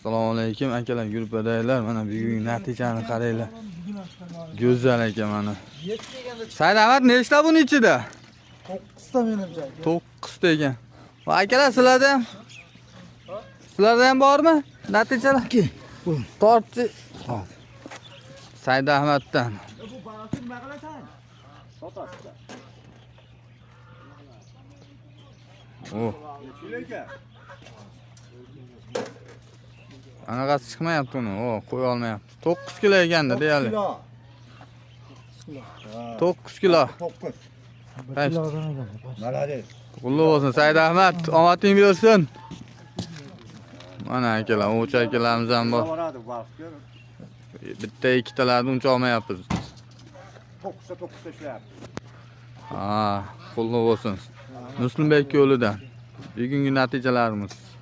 Assalomu alaykum akalar, yuribadaylar. Mana bugungi natijani qaranglar. Go'zal ekan mana. Said Ahmad nechta buni ichida? 9 ta menimcha. 9 ta ekan. Va akalar sizlarda ham? Sizlarda ham bormi? Natijalar? Tortchi. Said Ahmaddan. Bu baliqni nima qilasan? Sotasizlar. O. Anaqasi chiqmayapti uni. O, qo'ya olmayapti. 9 kilo ekanda deyali. 9 kilo. 9. Qaysi? Malades. Qulluq bo'lsin Said Ahmad, omading bersin. Mana akalar, o'cha akalarimiz ham bor. Bitta ikkitalarni uncha olmayapmiz. 9 ishlayapti. Ha, qulluq bo'lsin. Muslimbek yo'lidan. Bugungi natijalarimiz.